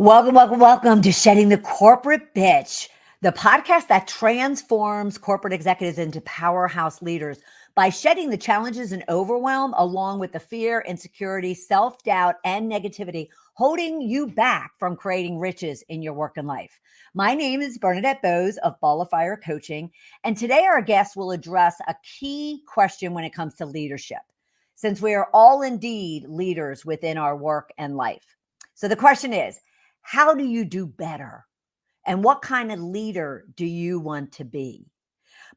Welcome to Shedding the Corporate Bitch, the podcast that transforms corporate executives into powerhouse leaders by shedding the challenges and overwhelm, along with the fear, insecurity, self-doubt, and negativity holding you back from creating riches in your work and life. My name is Bernadette Bose of Ball of Fire Coaching, and today our guest will address a key question when it comes to leadership, since we are all indeed leaders within our work and life. So the question is, how do you do better? And what kind of leader do you want to be?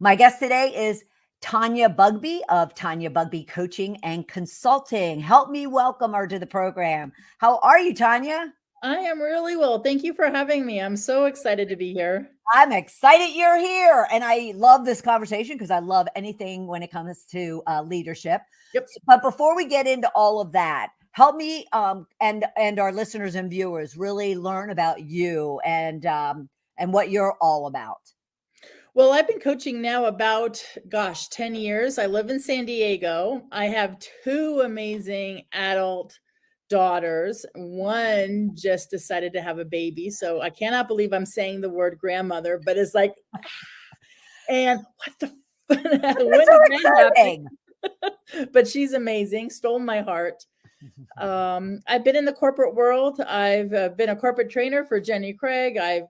My guest today is Tanya Bugbee of Tanya Bugbee Coaching and Consulting. Help me welcome her to the program. How are you, Tanya? I am really well. Thank you for having me. I'm so excited to be here. I'm excited you're here. And I love this conversation because I love anything when it comes to leadership. Yep. But before we get into all of that, help me and our listeners and viewers really learn about you and what you're all about. Well, I've been coaching now about, 10 years. I live in San Diego. I have two amazing adult daughters. One just decided to have a baby. So I cannot believe I'm saying the word grandmother, but it's like, and what the when That's did so that exciting. happen? But she's amazing, stole my heart. I've been in the corporate world. I've been a corporate trainer for Jenny Craig. I've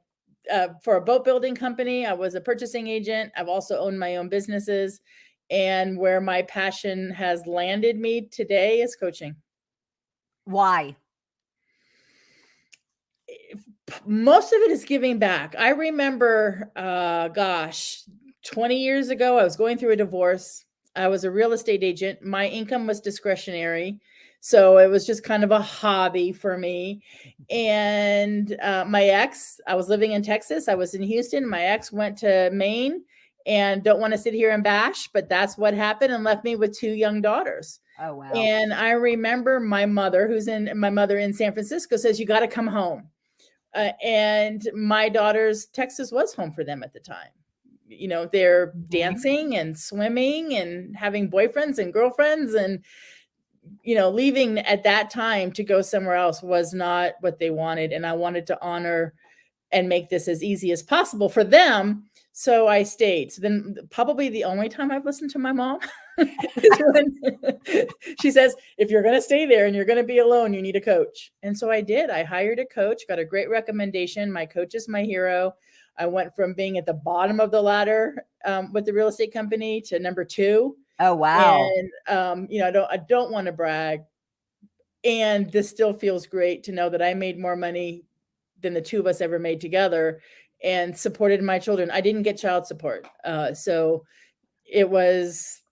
for a boat building company. I was a purchasing agent. I've also owned my own businesses. And where my passion has landed me today is coaching. Why? Most of it is giving back. I remember, 20 years ago, I was going through a divorce. I was a real estate agent. My income was discretionary. So it was just kind of a hobby for me. And my ex, I was living in Texas. I was in Houston. My ex went to Maine, and don't want to sit here and bash, but that's what happened, and left me with two young daughters. Oh, wow. And I remember my mother in San Francisco says, "You got to come home." And my daughter's Texas was home for them at the time. You know, they're dancing and swimming and having boyfriends and girlfriends, and leaving at that time to go somewhere else was not what they wanted. And I wanted to honor and make this as easy as possible for them. So I stayed. So then probably the only time I've listened to my mom is when she says, if you're going to stay there and you're going to be alone, you need a coach. And so I did. I hired a coach, got a great recommendation. My coach is my hero. I went from being at the bottom of the ladder with the real estate company to number 2. Oh, wow. And, I don't want to brag. And this still feels great to know that I made more money than the two of us ever made together and supported my children. I didn't get child support. So it was.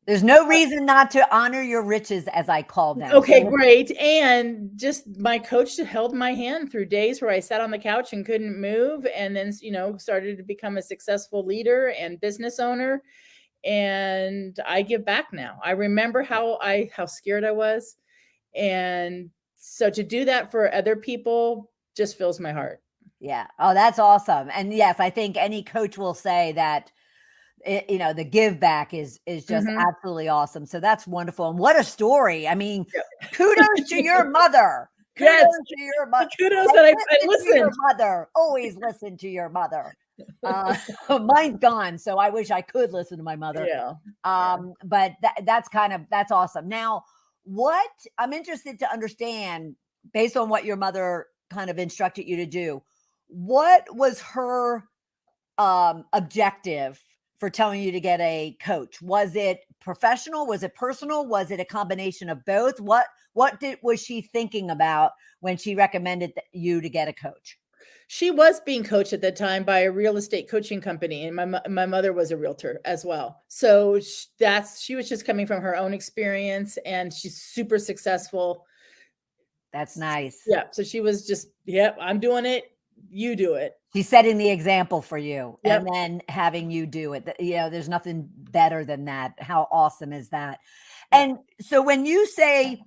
There's no reason not to honor your riches, as I call them. Okay, great. And just my coach held my hand through days where I sat on the couch and couldn't move. And then, started to become a successful leader and business owner. And I give back now. I remember how scared I was. And so to do that for other people just fills my heart. Yeah. Oh, that's awesome. And yes, I think any coach will say that, the give back is just absolutely awesome. So that's wonderful. And what a story. I mean, kudos to your mother. Kudos to your mother. Kudos that I listened. To your mother. Always listen to your mother. Mine's gone, so I wish I could listen to my mother. Yeah. But that's awesome. Now, what I'm interested to understand, based on what your mother kind of instructed you to do, what was her objective for telling you to get a coach? Was it professional? Was it personal? Was it a combination of both? What was she thinking about when she recommended you to get a coach? She was being coached at that time by a real estate coaching company, and my mother was a realtor as well. So she was just coming from her own experience, and she's super successful. That's nice. Yeah. So she was just, I'm doing it. You do it. She's setting the example for you, Yep. and then having you do it. There's nothing better than that. How awesome is that? Yep. And so when you say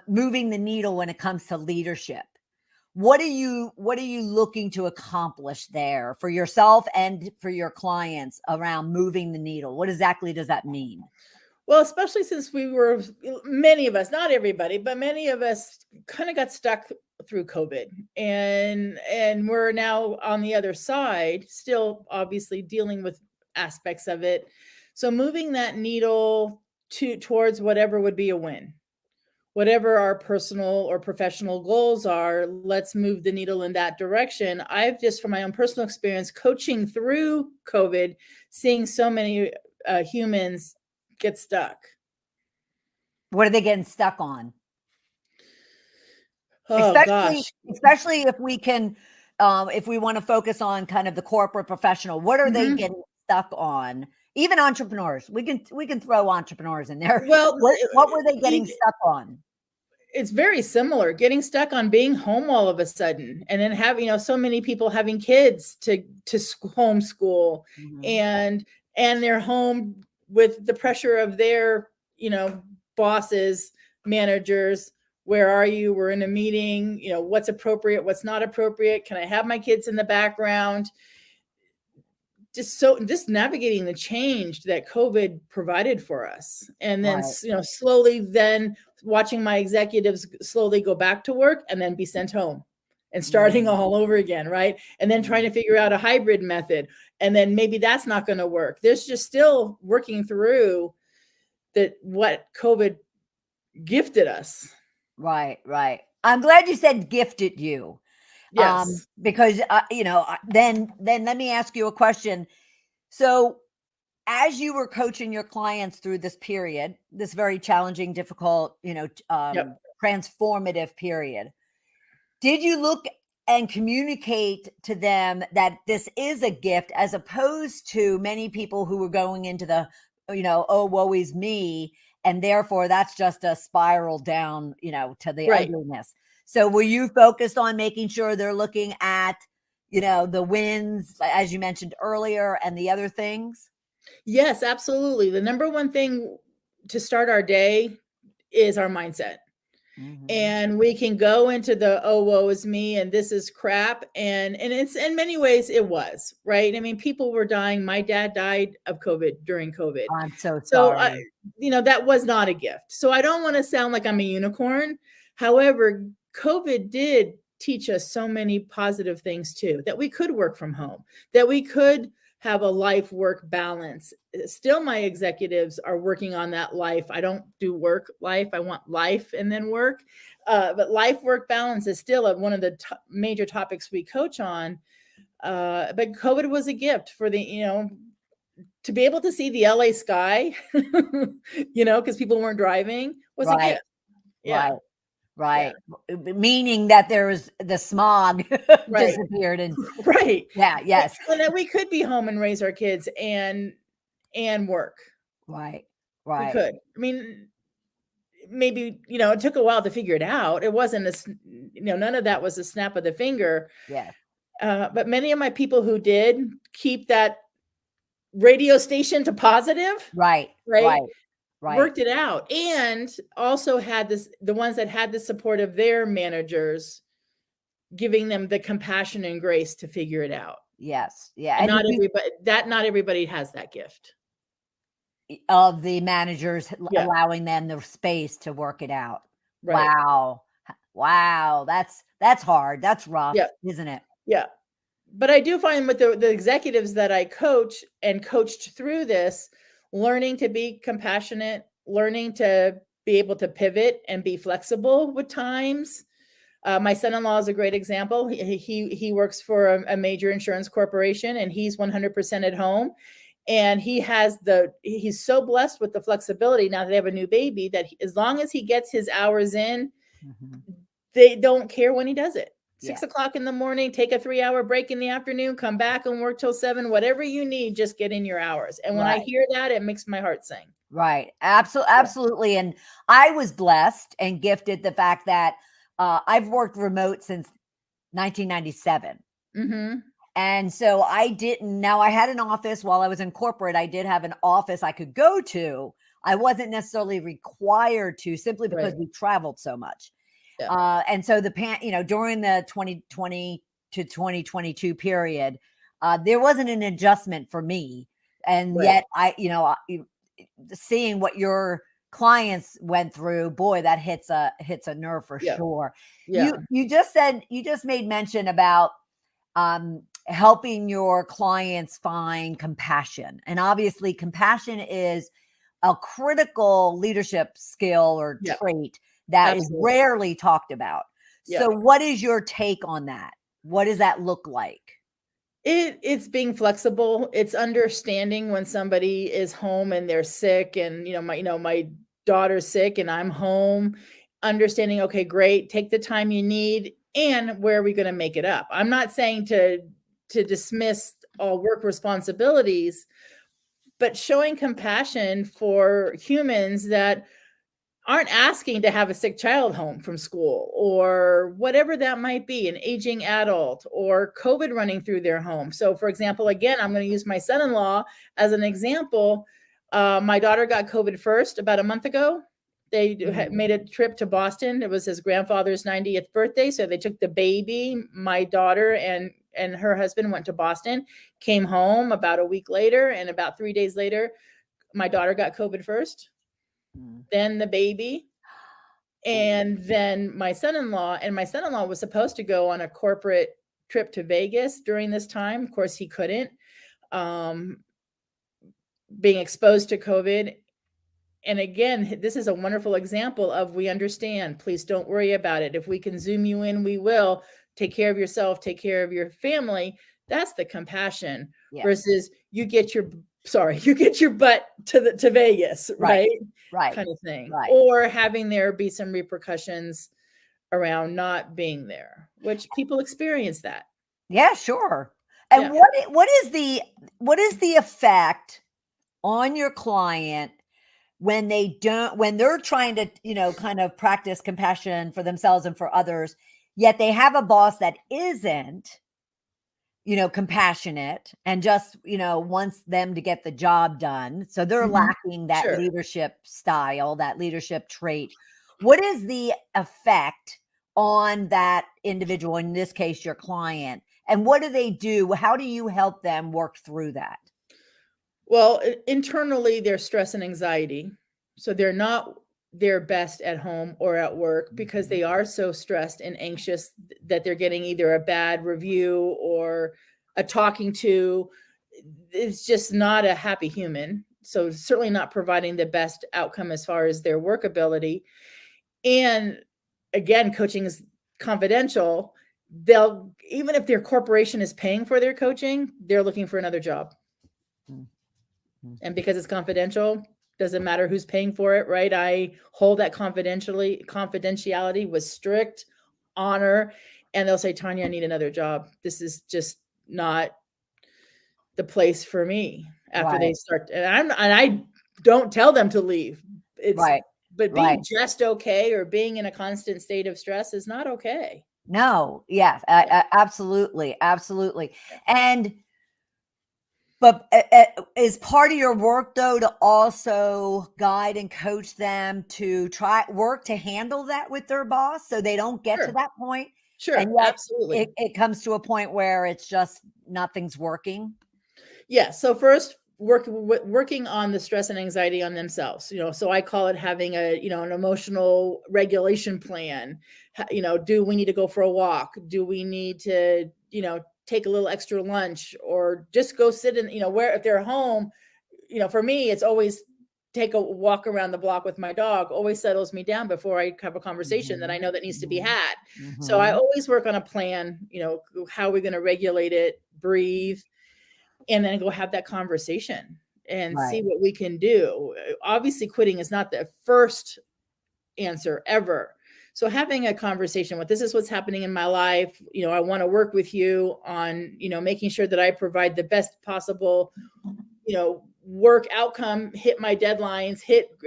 moving the needle when it comes to leadership, what are you looking to accomplish there for yourself and for your clients around moving the needle? What exactly does that mean? Well, especially since many of us, not everybody, but many of us kind of got stuck through COVID, and we're now on the other side, still obviously dealing with aspects of it. So moving that needle towards whatever would be a win. Whatever our personal or professional goals are, let's move the needle in that direction. I've just, from my own personal experience, coaching through COVID, seeing so many humans get stuck. What are they getting stuck on? Oh gosh. Especially if we can, if we want to focus on kind of the corporate professional, what are they getting stuck on? Even entrepreneurs, we can throw entrepreneurs in there. Well, what were they getting stuck on? It's very similar, getting stuck on being home all of a sudden, and then having, so many people having kids to homeschool, and they're home with the pressure of their, bosses, managers. Where are you? We're in a meeting, what's appropriate, what's not appropriate. Can I have my kids in the background? Just navigating the change that COVID provided for us. And then, slowly then watching my executives slowly go back to work and then be sent home and starting all over again. Right. And then trying to figure out a hybrid method. And then maybe that's not going to work. There's just still working through what COVID gifted us. Right. I'm glad you said gifted you. Yes. Because, then let me ask you a question. So as you were coaching your clients through this period, this very challenging, difficult, transformative period, did you look and communicate to them that this is a gift, as opposed to many people who were going into the, oh, woe is me, and therefore that's just a spiral down, to the ugliness? So were you focused on making sure they're looking at, the wins, as you mentioned earlier, and the other things? Yes, absolutely. The number one thing to start our day is our mindset. And we can go into the, oh, woe is me, and this is crap. And it's, in many ways it was, right? I mean, people were dying. My dad died of COVID during COVID. I'm so sorry. That was not a gift. So I don't want to sound like I'm a unicorn. However, COVID did teach us so many positive things too, that we could work from home, that we could have a life-work balance. Still, my executives are working on that life. I don't do work-life. I want life and then work. But life-work balance is still one of the major topics we coach on. But COVID was a gift for the, to be able to see the LA sky, because people weren't driving, was a gift. Yeah. Right. Meaning that there was the smog disappeared and yes. And that we could be home and raise our kids and work. Right. We could. I mean, maybe, it took a while to figure it out. It wasn't none of that was a snap of the finger. Yeah. But many of my people who did keep that radio station to positive. Right. Worked it out, and also had the ones that had the support of their managers, giving them the compassion and grace to figure it out. Yes. Yeah. And not everybody has that gift of the managers allowing them the space to work it out. Right. Wow. That's hard. That's rough, isn't it? Yeah. But I do find with the executives that I coach and coached through this, learning to be compassionate, learning to be able to pivot and be flexible with times. My son-in-law is a great example. He works for a major insurance corporation, and he's 100% at home. And he's so blessed with the flexibility now that they have a new baby, that as long as he gets his hours in, they don't care when he does it. 6 o'clock in the morning, take a 3-hour break in the afternoon, come back and work till 7, whatever you need, just get in your hours. And when I hear that, it makes my heart sing. Right. Absolutely. And I was blessed and gifted the fact that I've worked remote since 1997. And so now I had an office while I was in corporate. I did have an office I could go to. I wasn't necessarily required to, simply because we traveled so much. And so during the 2020 to 2022 period, there wasn't an adjustment for me. And yet seeing what your clients went through, boy, that hits a nerve for Yeah. sure. Yeah. You just made mention about helping your clients find compassion. And obviously compassion is a critical leadership skill or Yep. trait that is Absolutely. rarely talked about. Yep. So what is your take on that? What does that look like? It's being flexible. It's understanding when somebody is home and they're sick, and my daughter's sick and I'm home. Understanding, okay, great, take the time you need, and where are we going to make it up? I'm not saying to dismiss all work responsibilities, but showing compassion for humans that aren't asking to have a sick child home from school, or whatever that might be, an aging adult or COVID running through their home. So, for example, again, I'm going to use my son-in-law as an example. My daughter got COVID first about a month ago. They made a trip to Boston. It was his grandfather's 90th birthday. So they took the baby, my daughter, and her husband went to Boston, came home about a week later, and about 3 days later, my daughter got COVID first, then the baby, and then my son-in-law. And my son-in-law was supposed to go on a corporate trip to Vegas during this time. Of course, he couldn't, being exposed to COVID. And again, this is a wonderful example of, we understand, please don't worry about it. If we can Zoom you in, we will. Take care of yourself, take care of your family. That's the compassion. Yeah. Versus you get your butt to Vegas, right? Right. Kind of thing. Right. Or having there be some repercussions around not being there, which people experience that. Yeah, sure. And Yeah. what is the effect on your client when they're trying to, kind of practice compassion for themselves and for others, yet they have a boss that isn't, compassionate and just, wants them to get the job done. So they're lacking that Sure. leadership style, that leadership trait. What is the effect on that individual, in this case, your client? And what do they do? How do you help them work through that? Well, internally, they're stress and anxiety. So they're not their best at home or at work, because they are so stressed and anxious that they're getting either a bad review or a talking to. It's just not a happy human. So certainly not providing the best outcome as far as their work ability. And again, coaching is confidential. They'll, even if their corporation is paying for their coaching, they're looking for another job. And because it's confidential, doesn't matter who's paying for it, right? I hold that confidentiality with strict honor. And they'll say, Tanya, I need another job. This is just not the place for me. After they start, and I don't tell them to leave. It's Right. But being just okay, or being in a constant state of stress, is not okay. No. Yes. Absolutely. Absolutely. But is part of your work, though, to also guide and coach them to work to handle that with their boss, so they don't get to that point? Sure. And yet Absolutely. it comes to a point where it's just nothing's working. Yeah. So first, working on the stress and anxiety on themselves. So I call it having an emotional regulation plan. Do we need to go for a walk? Do we need to take a little extra lunch, or just go sit in, where, if they're home, for me, it's always take a walk around the block with my dog, always settles me down before I have a conversation that I know that needs to be had. So I always work on a plan, how are we going to regulate it, breathe, and then go have that conversation and see what we can do. Obviously, quitting is not the first answer ever. So having a conversation with, this is what's happening in my life. I want to work with you on, making sure that I provide the best possible, work outcome, hit my deadlines,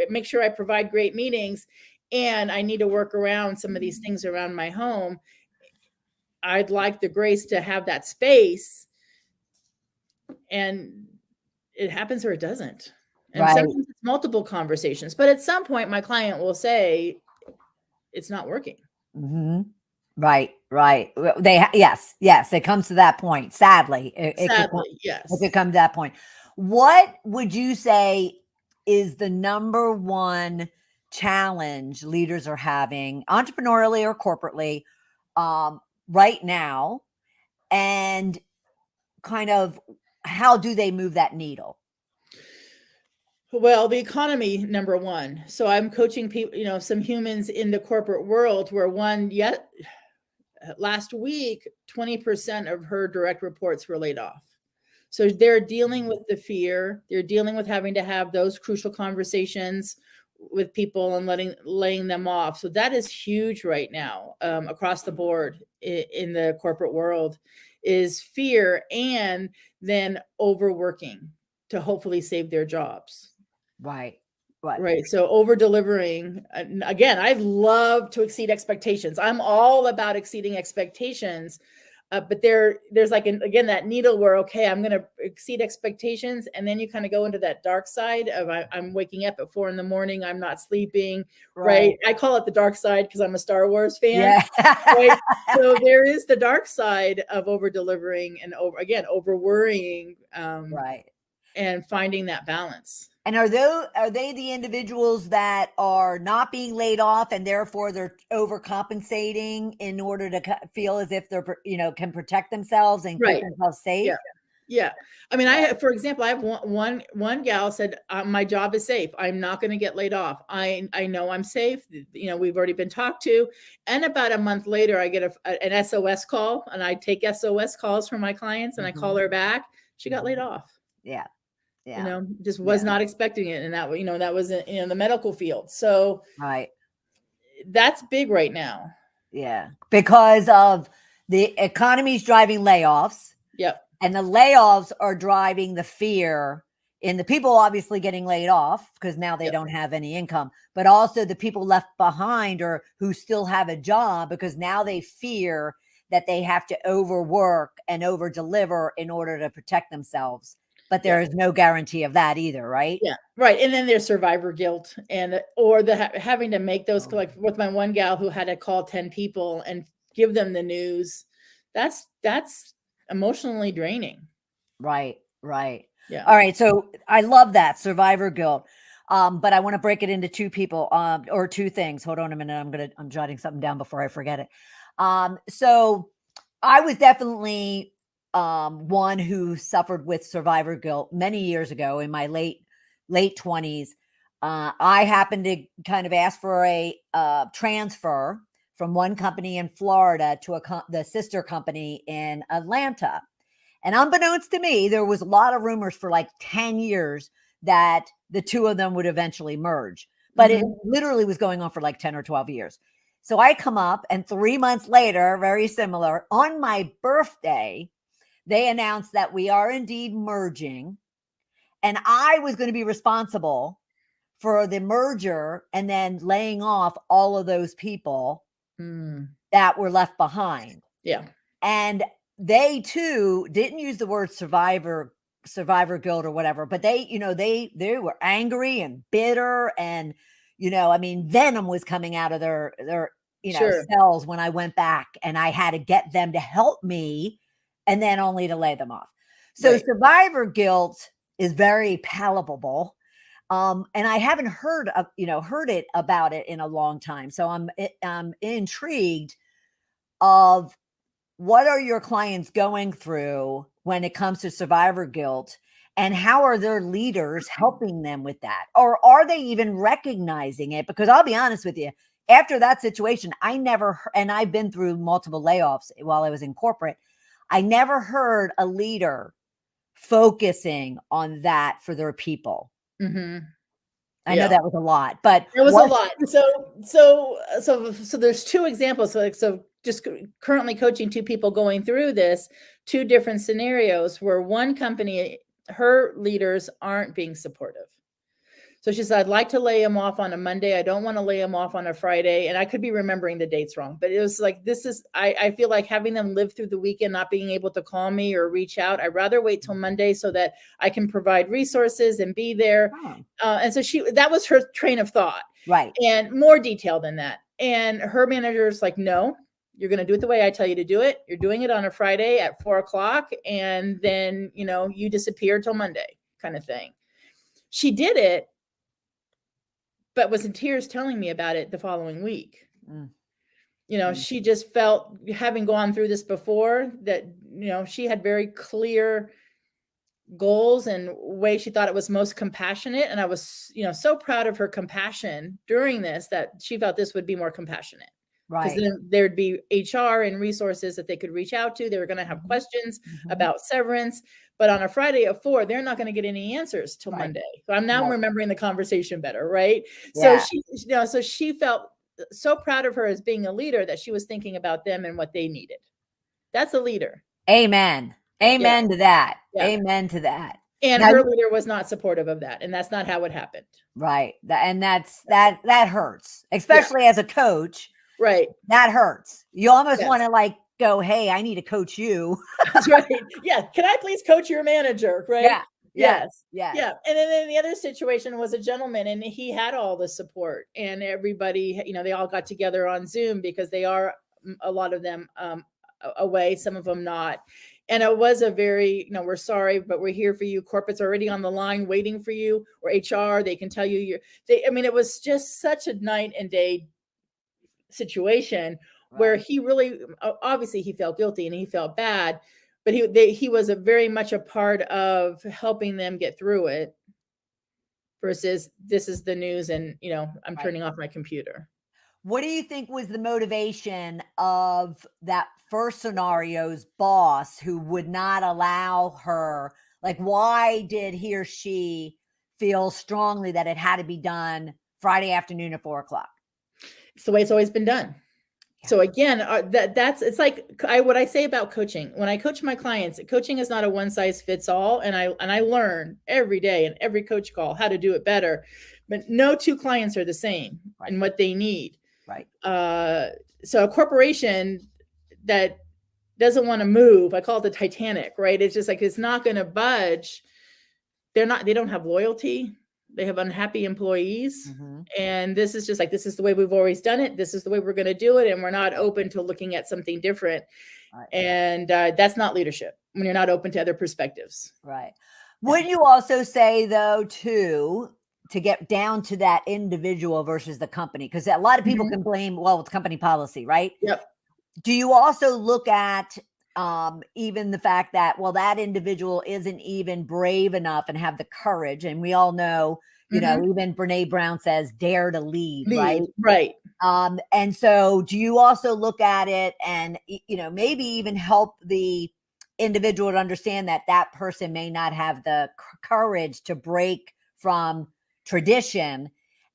make sure I provide great meetings. And I need to work around some of these things around my home. I'd like the grace to have that space. And it happens or it doesn't. And sometimes it's multiple conversations, but at some point my client will say, it's not working. Right. Yes. It comes to that point. Sadly, Yes. It could come to that point. What would you say is the number one challenge leaders are having, entrepreneurially or corporately, right now? And kind of how do they move that needle? Well, the economy, number one. So I'm coaching people, some humans in the corporate world where last week, 20% of her direct reports were laid off. So they're dealing with the fear. They're dealing with having to have those crucial conversations with people and laying them off. So that is huge right now, across the board in the corporate world, is fear and then overworking to hopefully save their jobs. Right. Right. So over delivering. Again, I love to exceed expectations. I'm all about exceeding expectations. But there's like, again, that needle where, okay, I'm going to exceed expectations. And then you kind of go into that dark side of I'm waking up at 4 a.m. I'm not sleeping. Right. I call it the dark side because I'm a Star Wars fan. Yeah. Right. So there is the dark side of over delivering and over worrying. Right. And finding that balance. And are they the individuals that are not being laid off and therefore they're overcompensating in order to feel as if they're, can protect themselves and keep themselves safe? Yeah. I mean, for example, I have one gal said, my job is safe. I'm not going to get laid off. I know I'm safe. We've already been talked to. And about a month later, I get an SOS call, and I take SOS calls from my clients, and I call her back. She got laid off. Yeah. Just was not expecting it. And that was in the medical field. So that's big right now. Yeah. Because of the economy's driving layoffs. Yep. And the layoffs are driving the fear in the people obviously getting laid off because now they don't have any income, but also the people left behind or who still have a job because now they fear that they have to overwork and over deliver in order to protect themselves. But there is no guarantee of that either, right? Yeah, right. And then there's survivor guilt or having to make those, like with my one gal who had to call 10 people and give them the news. That's emotionally draining. Right. Yeah. All right. So I love that survivor guilt. But I want to break it into two people, or two things. Hold on a minute. I'm jotting something down before I forget it. So I was definitely one who suffered with survivor guilt many years ago in my late 20s. I happened to kind of ask for a transfer from one company in Florida to the sister company in Atlanta. And unbeknownst to me, there was a lot of rumors for like 10 years that the two of them would eventually merge. But it literally was going on for like 10 or 12 years. So I come up, and 3 months later, very similar, on my birthday, they announced that we are indeed merging. And I was going to be responsible for the merger and then laying off all of those people that were left behind. Yeah. And they too didn't use the word survivor guilt or whatever, but they were angry and bitter, and venom was coming out of their cells when I went back, and I had to get them to help me, and then only to lay them off. So survivor guilt is very palatable. And I haven't heard it about it in a long time. So I'm intrigued of what are your clients going through when it comes to survivor guilt, and how are their leaders helping them with that? Or are they even recognizing it? Because I'll be honest with you, after that situation, and I've been through multiple layoffs while I was in corporate, I never heard a leader focusing on that for their people. I know that was a lot, but it was a lot. So there's two examples. So just currently coaching two people going through this, two different scenarios where one company, her leaders aren't being supportive. So she said, I'd like to lay him off on a Monday. I don't want to lay him off on a Friday. And I could be remembering the dates wrong, but it was like, I feel like having them live through the weekend, not being able to call me or reach out. I'd rather wait till Monday so that I can provide resources and be there. And so that was her train of thought. Right. And more detail than that. And her manager's like, no, you're going to do it the way I tell you to do it. You're doing it on a Friday at 4:00. And then, you disappear till Monday kind of thing. She did it. but was in tears telling me about it the following week. Mm. She just felt, having gone through this before, that, she had very clear goals and way she thought it was most compassionate. And I was, so proud of her compassion during this, that she felt this would be more compassionate. Because Right. then there'd be HR and resources that they could reach out to. They were going to have questions about severance. But on a Friday at 4, they're not going to get any answers till Monday. So I'm now remembering the conversation better, right? So she felt so proud of her as being a leader, that she was thinking about them and what they needed. That's a leader. Amen. Amen to that. Yeah. Amen to that. And her leader was not supportive of that. And that's not how it happened. Right. That hurts, especially as a coach. Right. That hurts. You almost want to go, hey, I need to coach you. That's right. Yeah. Can I please coach your manager? Right. Yeah. Yes. Yeah. And then the other situation was a gentleman, and he had all the support, and everybody, they all got together on Zoom, because they are, a lot of them away, some of them not. And it was a very, we're sorry, but we're here for you. Corporate's already on the line waiting for you, or HR, they can tell you it was just such a night and day situation where he really, obviously he felt guilty and he felt bad, but he was very much a part of helping them get through it, versus this is the news and, I'm turning off my computer. What do you think was the motivation of that first scenario's boss, who would not allow her? Why did he or she feel strongly that it had to be done Friday afternoon at 4:00? It's the way it's always been done. Yeah. So again, it's like what I say about coaching. When I coach my clients, coaching is not a one size fits all. And I learn every day in every coach call how to do it better, but no two clients are the same in what they need. Right. So a corporation that doesn't want to move, I call it the Titanic, right? It's just it's not going to budge. They don't have loyalty. They have unhappy employees. And this is just this is the way we've always done it. This is the way we're going to do it. And we're not open to looking at something different. Right. And that's not leadership, when you're not open to other perspectives. Right. Would you also say, though, too, to get down to that individual versus the company? Because a lot of people can blame, it's company policy, right? Yep. Do you also look at even the fact that, that individual isn't even brave enough and have the courage? And we all know, even Brene Brown says, dare to lead, right? Right. And so do you also look at it and, maybe even help the individual to understand that that person may not have the courage to break from tradition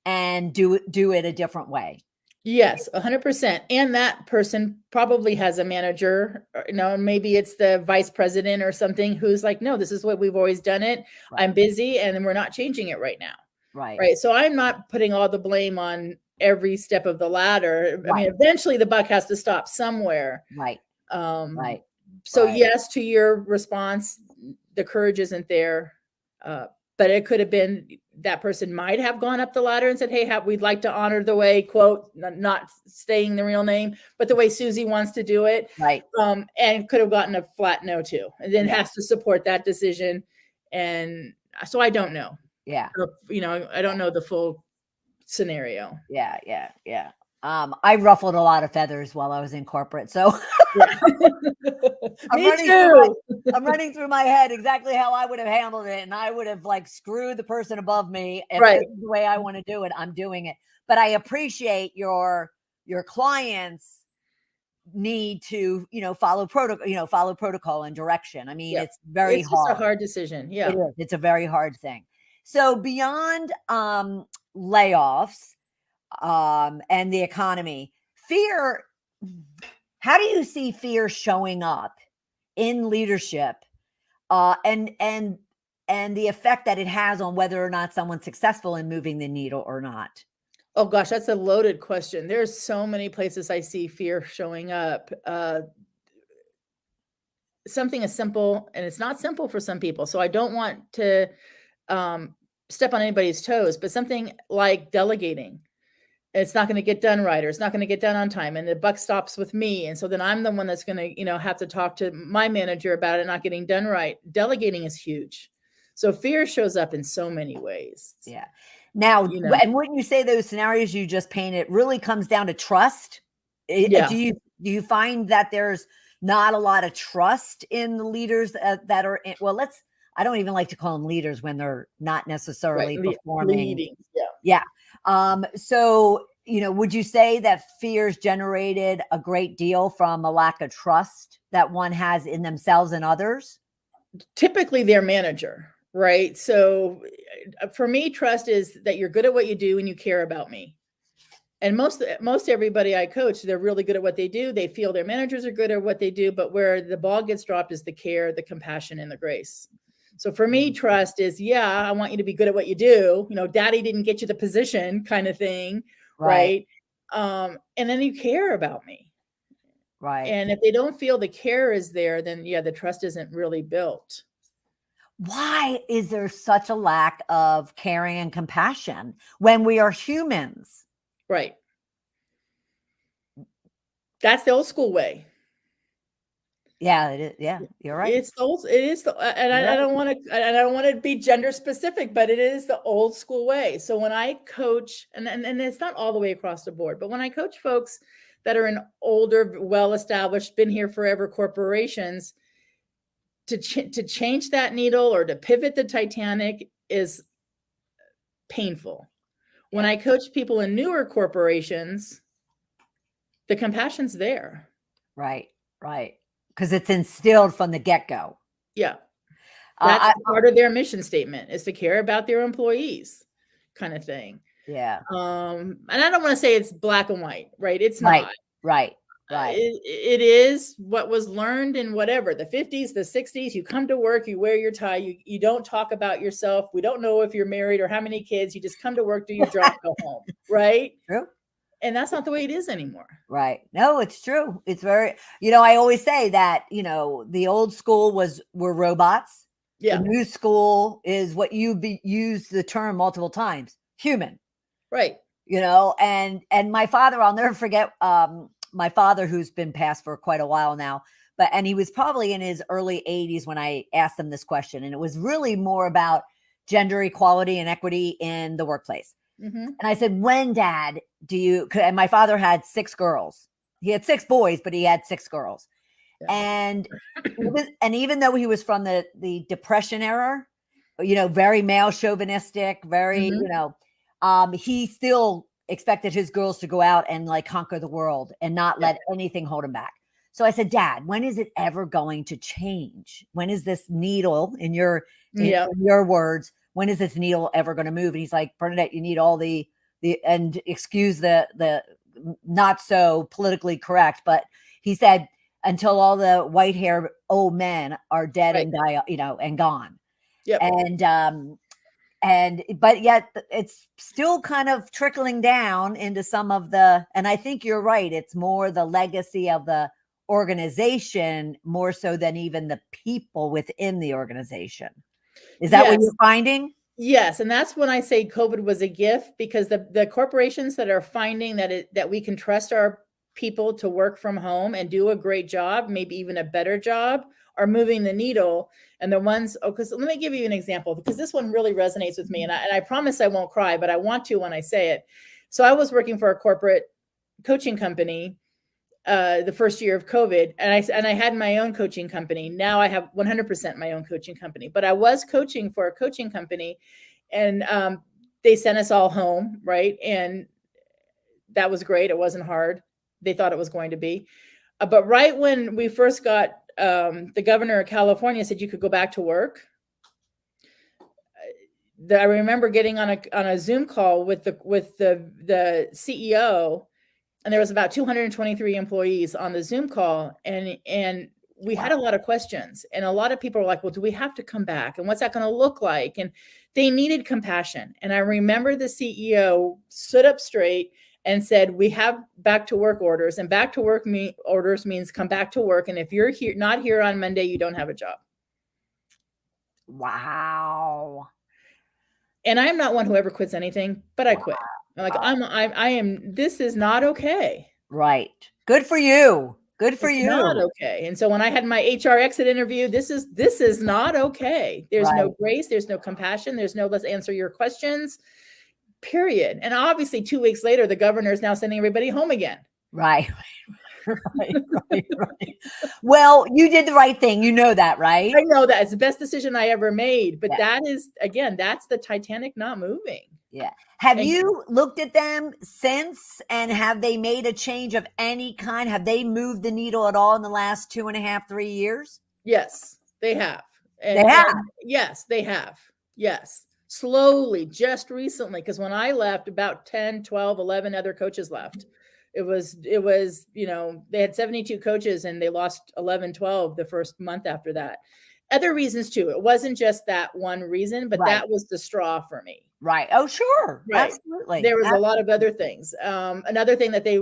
and do it a different way? Yes, 100%. And that person probably has a manager, maybe it's the vice president or something, who's no, this is what we've always done it. Right. I'm busy and we're not changing it right now. Right. So I'm not putting all the blame on every step of the ladder. Right. I mean, eventually the buck has to stop somewhere. Right. Right. So yes, to your response, the courage isn't there. But it could have been that person might have gone up the ladder and said, hey, we'd like to honor the way, quote, not saying the real name, but the way Susie wants to do it. Right. And could have gotten a flat no too. And then has to support that decision. And so I don't know. Yeah. I don't know the full scenario. Yeah. I ruffled a lot of feathers while I was in corporate. So I'm running through my head exactly how I would have handled it. And I would have screwed the person above me. If this is the way I want to do it, I'm doing it. But I appreciate your clients need to, follow protocol and direction. I mean, it's very hard. It's a hard decision. Yeah. It is. It's a very hard thing. So beyond layoffs, and the economy, fear, how do you see fear showing up in leadership, and the effect that it has on whether or not someone's successful in moving the needle or not? Oh gosh, that's a loaded question. There's so many places I see fear showing up. Something is simple, and it's not simple for some people. So I don't want to step on anybody's toes, but something like delegating. It's not going to get done right, or it's not going to get done on time, and the buck stops with me. And so then I'm the one that's going to, have to talk to my manager about it not getting done right. Delegating is huge. So fear shows up in so many ways. Yeah. Now, you know. and wouldn't you say those scenarios you just painted really comes down to trust? Yeah. Do you find that there's not a lot of trust in the leaders that are in, well, I don't even like to call them leaders when they're not necessarily performing. Leading. Yeah. Yeah. So, would you say that fears generated a great deal from a lack of trust that one has in themselves and others? Typically their manager, right? So for me, trust is that you're good at what you do and you care about me. And most everybody I coach, they're really good at what they do. They feel their managers are good at what they do, but where the ball gets dropped is the care, the compassion, and the grace. So for me, trust is, I want you to be good at what you do. Daddy didn't get you the position kind of thing, right? And then you care about me. Right. And if they don't feel the care is there, then the trust isn't really built. Why is there such a lack of caring and compassion when we are humans? Right. That's the old school way. Yeah, it is. Yeah, you're right. It is and I don't want to be gender specific, but it is the old school way. So when I coach, and it's not all the way across the board, but when I coach folks that are in older, well-established, been here forever corporations, to change that needle or to pivot the Titanic is painful. Yeah. When I coach people in newer corporations, the compassion's there. Right. Because it's instilled from the get-go. Yeah. That's part of their mission statement, is to care about their employees, kind of thing. Yeah. And I don't want to say it's black and white, right? It's not. Right. It is what was learned in whatever, the 50s, the 60s. You come to work, you wear your tie, you don't talk about yourself. We don't know if you're married or how many kids. You just come to work, do your job, go home, right? True. And that's not the way it is anymore. Right. No, it's true. It's very, I always say that, the old school were robots. Yeah. The new school is what used the term multiple times, human. Right. And my father, I'll never forget, my father, who's been passed for quite a while now, and he was probably in his early 80s when I asked him this question. And it was really more about gender equality and equity in the workplace. Mm-hmm. And I said, when, Dad, and my father had 6 girls. He had 6 boys, but he had 6 girls. Yeah. And even though he was from the Depression era, very male chauvinistic, very, mm-hmm. He still expected his girls to go out and conquer the world and not let anything hold him back. So I said, Dad, when is it ever going to change? When is this needle, in your words, when is this needle ever going to move? And he's like, Bernadette, you need all the and excuse the not so politically correct, but he said, until all the white hair old men are dead and die, and gone. Yep. But yet it's still kind of trickling down into some of and I think you're right. It's more the legacy of the organization more so than even the people within the organization. Is that what you're finding? Yes. And that's when I say COVID was a gift, because the corporations that are finding that we can trust our people to work from home and do a great job, maybe even a better job, are moving the needle. And the ones, because let me give you an example, because this one really resonates with me. And I promise I won't cry, but I want to when I say it. So I was working for a corporate coaching company the first year of COVID. And I had my own coaching company. Now I have 100% my own coaching company, but I was coaching for a coaching company, and they sent us all home. Right. And that was great. It wasn't hard. They thought it was going to be. But right when we first got, the governor of California said you could go back to work. I remember getting on a Zoom call with the CEO, and there was about 223 employees on the Zoom call, and we had a lot of questions, and a lot of people were like, well, do we have to come back? And what's that going to look like? And they needed compassion. And I remember the CEO stood up straight and said, we have back to work orders, and back to work orders means come back to work. And if you're not here on Monday, you don't have a job. Wow. And I'm not one who ever quits anything, but I quit. I am, this is not okay. Right. Good for you. Good for you. Not okay. And so when I had my HR exit interview, this is not okay. There's no grace. There's no compassion. There's no, let's answer your questions. period. And obviously 2 weeks later, the governor is now sending everybody home again. Right. Right. Well, you did the right thing. You know that, right? I know that it's the best decision I ever made, but Yeah. that is, again, that's the Titanic not moving. Yeah. Have And- you looked at them since, and have they made a change of any kind? Have they moved the needle at all in the last 2.5, 3 years? Yes, they have. They have. Yes, they have. Yes. Slowly, just recently, because when I left, about 10, 12, 11 other coaches left. It was, they had 72 coaches and they lost 11, 12 the first month after that. Other reasons too. It wasn't just that one reason, but that was the straw for me. Right. Oh, sure. Right. Absolutely. There was a lot of other things. Another thing that they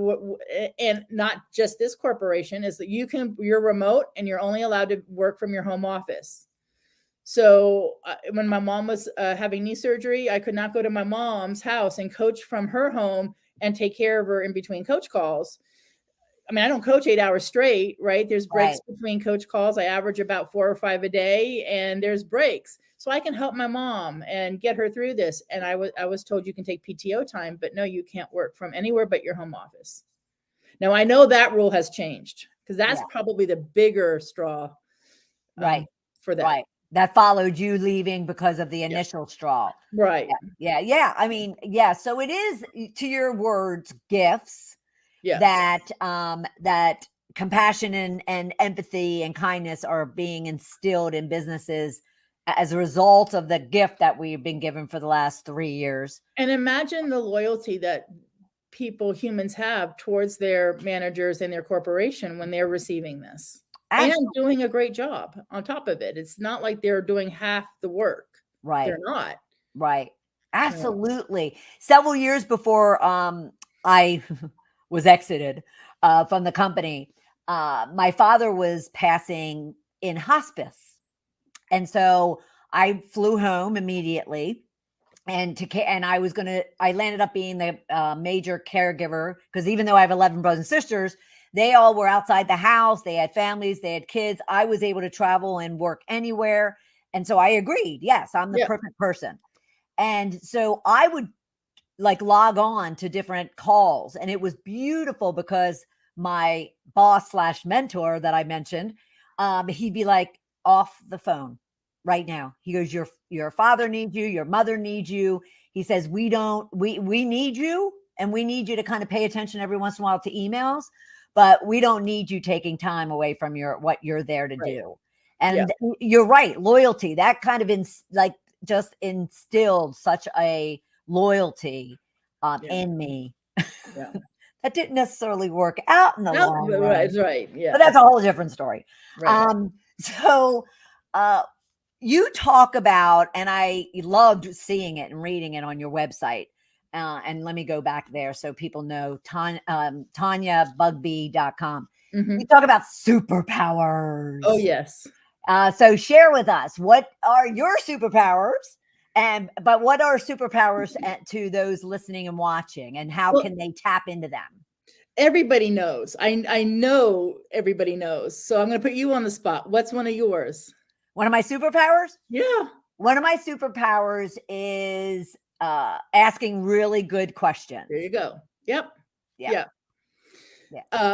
and not just this corporation, is that you're remote and you're only allowed to work from your home office. So when my mom was having knee surgery, I could not go to my mom's house and coach from her home and take care of her in between coach calls. I mean, I don't coach 8 hours straight, right? There's breaks between coach calls. I average about 4 or 5 a day, and there's breaks. So I can help my mom and get her through this. And I was told you can take PTO time, but no, you can't work from anywhere but your home office. Now, I know that rule has changed, because that's probably the bigger straw for that. Right. That followed you leaving because of the initial straw. Right. Yeah. I mean, so it is, to your words, gifts. Yes. That compassion and empathy and kindness are being instilled in businesses as a result of the gift that we've been given for the last 3 years. And imagine the loyalty that humans have towards their managers and their corporation when they're receiving this. Absolutely. And doing a great job on top of it. It's not like they're doing half the work. Right. They're not. Right. Absolutely. Yeah. Several years before I was exited from the company, my father was passing in hospice. And so I flew home immediately, and I landed up being the major caregiver, because even though I have 11 brothers and sisters, they all were outside the house. They had families, they had kids. I was able to travel and work anywhere. And so I agreed, yes, I'm the perfect person. And so I would log on to different calls, and it was beautiful because my boss / mentor that I mentioned, he'd be like, off the phone right now. He goes, your father needs you. Your mother needs you. He says, we need you, and we need you to kind of pay attention every once in a while to emails, but we don't need you taking time away from what you're there to do. And you're right. Loyalty, that kind of just instilled such a loyalty in me. That didn't necessarily work out in the long run. Right. Yeah. But that's a whole different story. Right. So you talk about, and I loved seeing it and reading it on your website. And let me go back there so people know, TanyaBugbee.com. Mm-hmm. You talk about superpowers. Oh, yes. So share with us, what are your superpowers? But what are superpowers to those listening and watching, and how can they tap into them? Everybody knows. I know everybody knows. So I'm going to put you on the spot. What's one of yours? One of my superpowers? Yeah. One of my superpowers is asking really good questions. There you go. Yep. Yeah.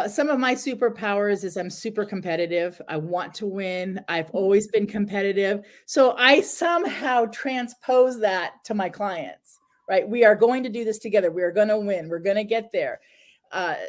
Some of my superpowers is I'm super competitive. I want to win. I've always been competitive. So I somehow transpose that to my clients, right? We are going to do this together. We are going to win. We're going to get there. I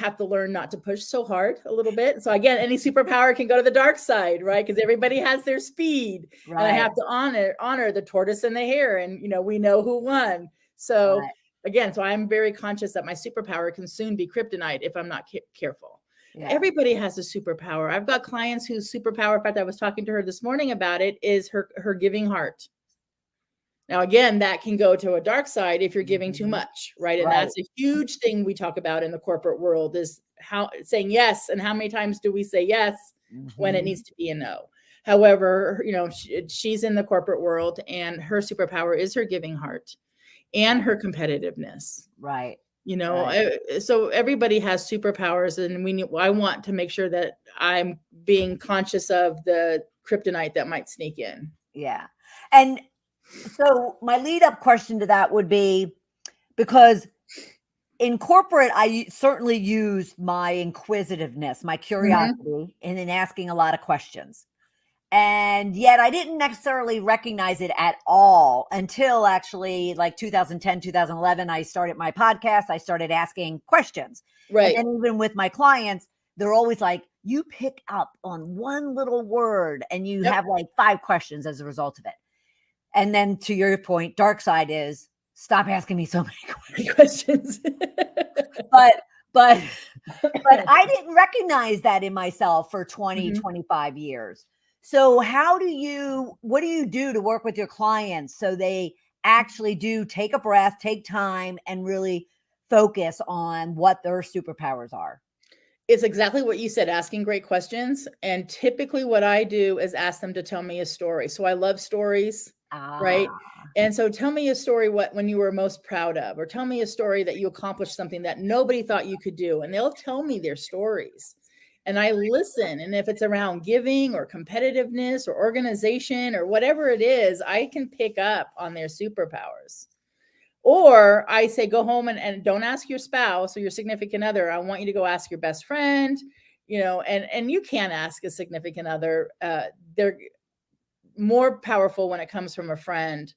have to learn not to push so hard a little bit. So again, any superpower can go to the dark side, right? Because everybody has their speed. Right. And I have to honor the tortoise and the hare. And, we know who won. So again, so I'm very conscious that my superpower can soon be kryptonite if I'm not careful. Yeah. Everybody has a superpower. I've got clients whose superpower, in fact, I was talking to her this morning about it, is her giving heart. Now, again, that can go to a dark side if you're giving too much, right? And that's a huge thing we talk about in the corporate world, is how saying yes. And how many times do we say yes when it needs to be a no? However, she's in the corporate world, and her superpower is her giving heart and her competitiveness. Right. So everybody has superpowers, and I want to make sure that I'm being conscious of the kryptonite that might sneak in. Yeah. And So my lead up question to that would be, because in corporate, I certainly used my inquisitiveness, my Mhm. curiosity, and in asking a lot of questions. And yet I didn't necessarily recognize it at all until actually like 2010, 2011. I started my podcast. I started asking questions. And Right. then even with my clients, they're always like, you pick up on one little word and you Yep. have like 5 questions as a result of it. And then to your point, dark side is stop asking me so many questions. Questions. But but but I didn't recognize that in myself for 20, Mhm. 25 years. So what do you do to work with your clients so they actually do take a breath, take time, and really focus on what their superpowers are? It's exactly what you said, asking great questions, and typically what I do is ask them to tell me a story. So I love stories, right? Ah, And so tell me a story when you were most proud of, or tell me a story that you accomplished something that nobody thought you could do, and they'll tell me their stories. And I listen, and if it's around giving or competitiveness or organization or whatever it is, I can pick up on their superpowers. Or I say, go home and don't ask your spouse or your significant other. I want you to go ask your best friend, and you can ask a significant other. They're more powerful when it comes from a friend.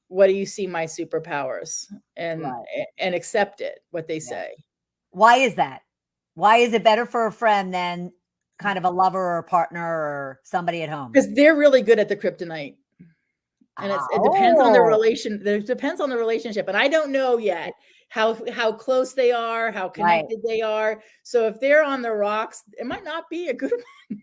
What do you see my superpowers? And right. and accept it, what they Yeah. say. Why is that? Why is it better for a friend than kind of a lover or a partner or somebody at home? Because they're really good at the kryptonite. And Ah, it depends on the oh, relation it depends on the relationship, and I don't know yet how close they are, how right. connected they are. So if they're on the rocks, it might not be a good one,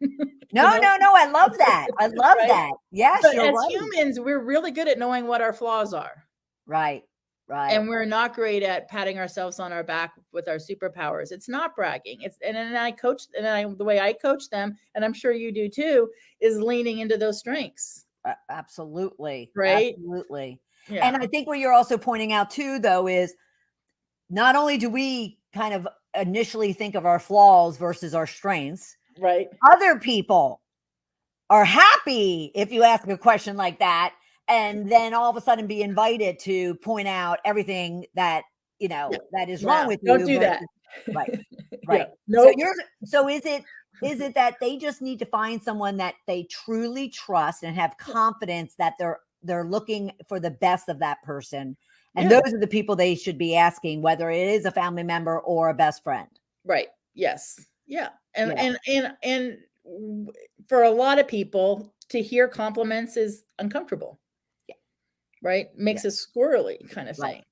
No, no, no. I love that. I love right? that. Yes, But you're as right. humans, we're really good at knowing what our flaws are, Right. Right. and we're not great at patting ourselves on our back with our superpowers. It's not bragging. And then I coach, the way I coach them, and I'm sure you do too, is leaning into those strengths, Absolutely. right? Absolutely. And Yeah, I think what you're also pointing out too, though, is not only do we kind of initially think of our flaws versus our strengths, right. other people are happy if you ask a question like that and then all of a sudden be invited to point out everything that, Yeah. that is wrong Wow. with Don't you do that. versus right. Yeah. Right. So Nope. is it that they just need to find someone that they truly trust and have confidence that they're looking for the best of that person, and Yeah. those are the people they should be asking, whether it is a family member or a best friend. Right. Yes. Yeah. And Yeah. and and and w- for a lot of people, to hear compliments is uncomfortable, Yeah. right? Yeah. Makes us squirrely kind of Right. thing.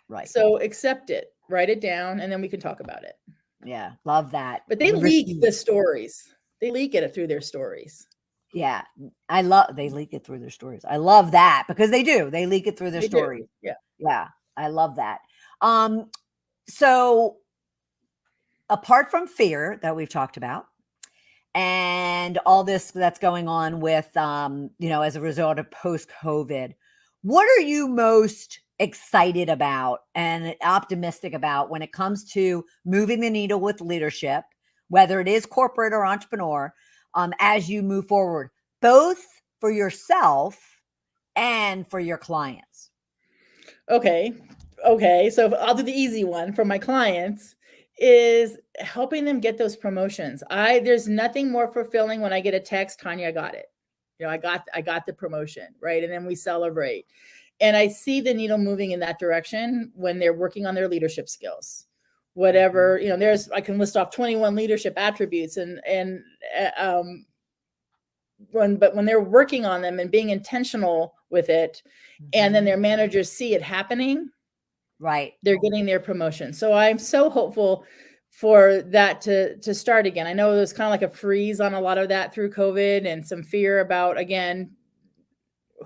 Right. So accept it, write it down, and then we can talk about it. Yeah. Love that. But they leak Receive. the stories. They leak it through their stories. Yeah. I love they leak it through their stories. I love that because they do. They leak it through their They do. stories. Yeah. Yeah. I love that. Um so apart from fear that we've talked about and all this that's going on with as a result of post COVID, what are you most excited about and optimistic about when it comes to moving the needle with leadership, whether it is corporate or entrepreneur, as you move forward, both for yourself and for your clients? Okay. Okay. So I'll do the easy one for my clients is helping them get those promotions. There's nothing more fulfilling when I get a text, Tanya, I got it. I got the promotion, right? And then we celebrate. And I see the needle moving in that direction when they're working on their leadership skills. Mhm. Whatever, I can list off 21 leadership attributes and when they're working on them and being intentional with it, and then Mhm. their managers see it happening, Right. they're getting their promotion. So I'm so hopeful for that to start again. I know there's kind of like a freeze on a lot of that through COVID and some fear about, again,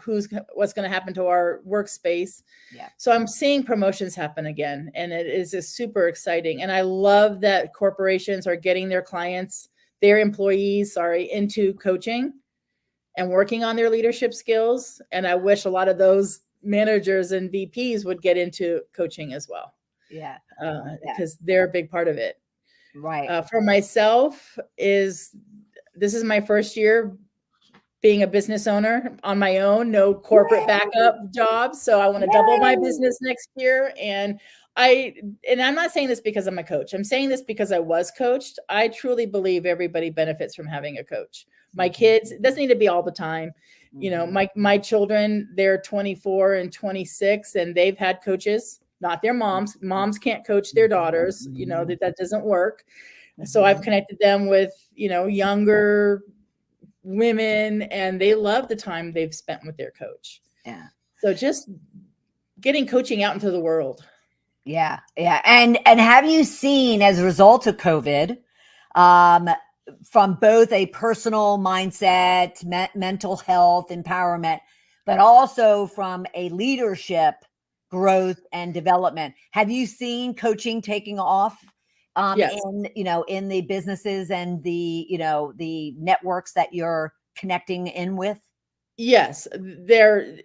what's going to happen to our workspace. Yeah. So I'm seeing promotions happen again, and it is just super exciting. And I love that corporations are getting their employees, into coaching and working on their leadership skills. And I wish a lot of those managers and VPs would get into coaching as well, Yeah. Yeah. because they're a big part of it. Right. For myself, this is my first year being a business owner on my own, no corporate backup jobs. So I want to double my business next year. And I'm not saying this because I'm a coach. I'm saying this because I was coached. I truly believe everybody benefits from having a coach. My kids, it doesn't need to be all the time. You know, my children, they're 24 and 26, and they've had coaches, not their moms. Moms can't coach their daughters. You know, that doesn't work. So I've connected them with, you know, younger women, and they love the time they've spent with their coach. Yeah. So just getting coaching out into the world. Yeah. Yeah. And have you seen, as a result of COVID, from both a personal mindset, mental health, empowerment, but also from a leadership growth and development, have you seen coaching taking off Yes. in the businesses and the networks that you're connecting in with? Yes, there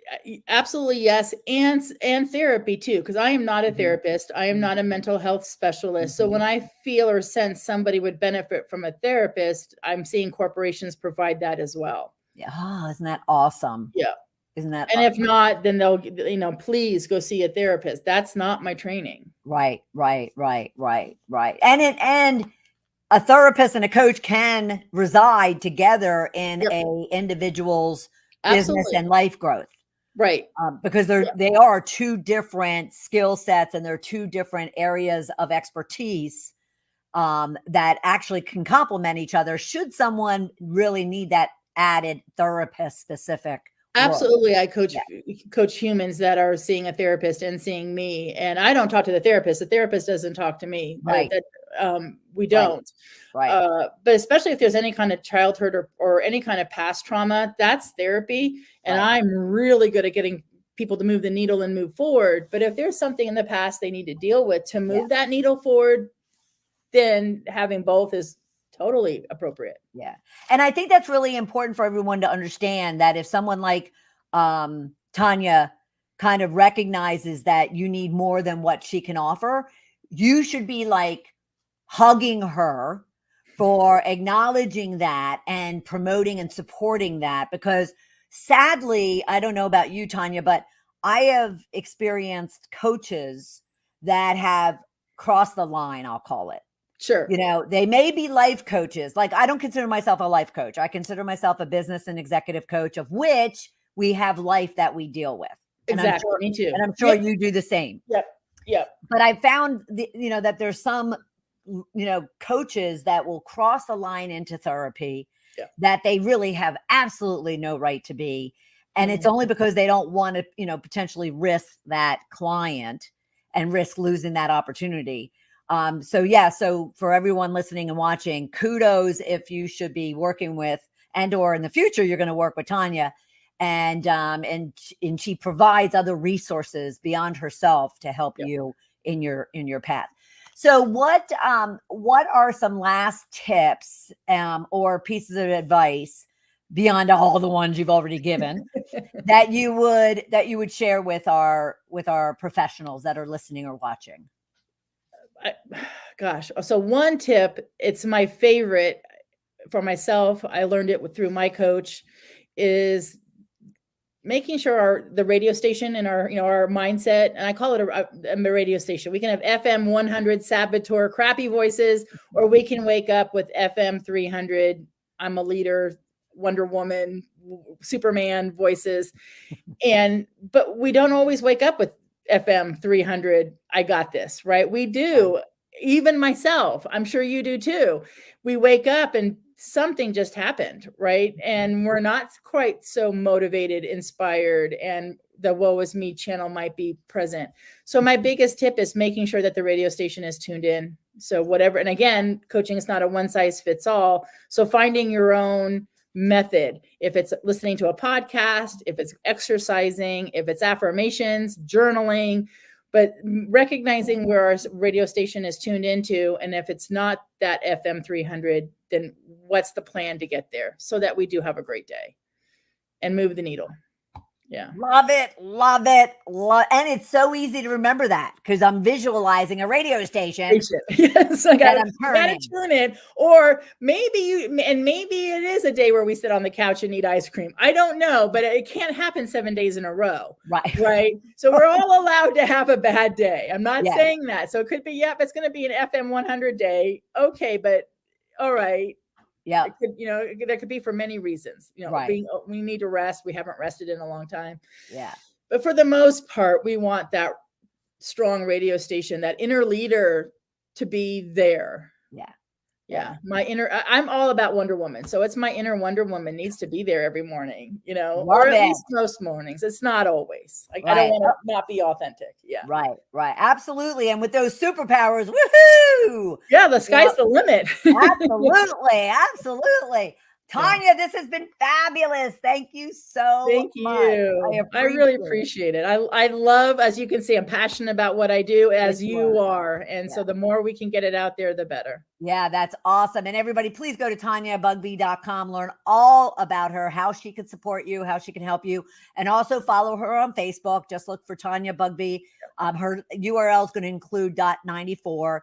absolutely, yes, and therapy too, because I am not a therapist. I am not a mental health specialist. So when I feel or sense somebody would benefit from a therapist, I'm seeing corporations provide that as well. Yeah. Oh, isn't that awesome? Yeah. Isn't that And if not, then they'll, you know, please go see a therapist. That's not my training. Right. And a therapist and a coach can reside together in a individual's business and life growth. Right. Because they are two different skill sets, and they're two different areas of expertise that actually can complement each other should someone really need that added therapist specific. Absolutely. I coach humans that are seeing a therapist and seeing me, and I don't talk to the therapist. The therapist doesn't talk to me. Right. We don't. Right. But especially if there's any kind of childhood or any kind of past trauma, that's therapy. And I'm really good at getting people to move the needle and move forward. But if there's something in the past they need to deal with to move that needle forward, then having both is totally appropriate. Yeah. And I think that's really important for everyone to understand, that if someone like Tanya kind of recognizes that you need more than what she can offer, you should be like hugging her for acknowledging that and promoting and supporting that. Because sadly, I don't know about you, Tanya, but I have experienced coaches that have crossed the line, I'll call it. Sure. You know, they may be life coaches. Like, I don't consider myself a life coach. I consider myself a business and executive coach, of which we have life that we deal with. Exactly. Me too. And I'm sure you do the same. Yep. But I found that there's some, coaches that will cross the line into therapy that they really have absolutely no right to be. And it's only because they don't want to, potentially risk that client and risk losing that opportunity. So for everyone listening and watching, kudos if you should be working with, or in the future, you're going to work with Tanya, and she provides other resources beyond herself to help you in your path. So what are some last tips, or pieces of advice beyond all the ones you've already given that you would share with our professionals that are listening or watching? So one tip, it's my favorite for myself. I learned it through my coach, is making sure the radio station and our mindset, and I call it a radio station. We can have FM 100 saboteur, crappy voices, or we can wake up with FM 300. I'm a leader, Wonder Woman, Superman voices. But we don't always wake up with FM 300. I got this, right? We do. Even myself, I'm sure you do too. We wake up and something just happened, right? And we're not quite so motivated, inspired, and the woe is me channel might be present. So my biggest tip is making sure that the radio station is tuned in. So whatever, and again, coaching is not a one size fits all. So finding your own method, if it's listening to a podcast, if it's exercising, if it's affirmations, journaling, but recognizing where our radio station is tuned into. And if it's not that FM 300, then what's the plan to get there so that we do have a great day and move the needle? Yeah. Love it. Love it. And it's so easy to remember that because I'm visualizing a radio station Yes, I that gotta, I'm you gotta turning. tune in. Or maybe maybe it is a day where we sit on the couch and eat ice cream. I don't know, but it can't happen 7 days in a row. Right. Right. So we're all allowed to have a bad day. I'm not Yes. saying that. So it could be, yep, it's going to be an FM 100 day. Okay. But all right. Yeah. It could, there could be for many reasons, Right. we need to rest. We haven't rested in a long time. Yeah. But for the most part, we want that strong radio station, that inner leader to be there. Yeah. I'm all about Wonder Woman. So it's my inner Wonder Woman needs to be there every morning, or at least most mornings. It's not always. I don't want to not be authentic. Yeah. Right. Absolutely. And with those superpowers, woohoo! Yeah, the sky's the limit. Absolutely. Tanya, this has been fabulous. Thank you so Thank you. I really appreciate it. I love, as you can see, I'm passionate about what I do, as you are. And so the more we can get it out there, the better. Yeah, that's awesome. And everybody, please go to TanyaBugbee.com, learn all about her, how she can support you, how she can help you, and also follow her on Facebook. Just look for Tanya Bugbee. Her URL is going to include .94.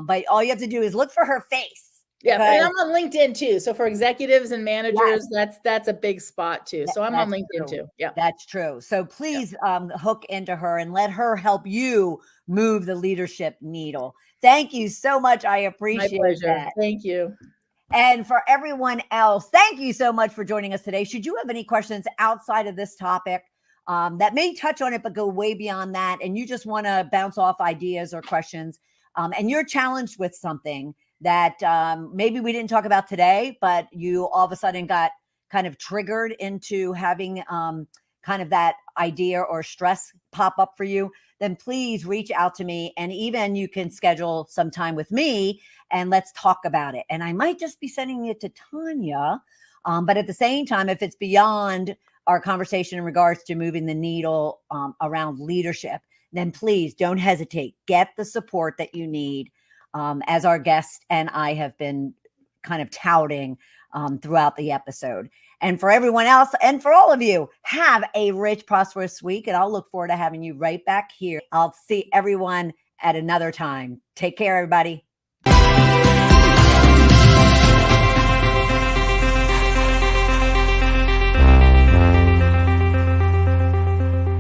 But all you have to do is look for her face. Yeah, and I'm on LinkedIn too. So for executives and managers, that's a big spot too. So I'm on LinkedIn too. Yeah, that's true. So please hook into her and let her help you move the leadership needle. Thank you so much. I appreciate that. Thank you. And for everyone else, thank you so much for joining us today. Should you have any questions outside of this topic that may touch on it, but go way beyond that, and you just want to bounce off ideas or questions, and you're challenged with something that maybe we didn't talk about today, but you all of a sudden got kind of triggered into having kind of that idea or stress pop up for you, then please reach out to me. And even you can schedule some time with me and let's talk about it. And I might just be sending it to Tanya. But at the same time, if it's beyond our conversation in regards to moving the needle around leadership, then please don't hesitate. Get the support that you need. As our guest and I have been kind of touting throughout the episode. And for everyone else and for all of you, have a rich, prosperous week. And I'll look forward to having you right back here. I'll see everyone at another time. Take care, everybody.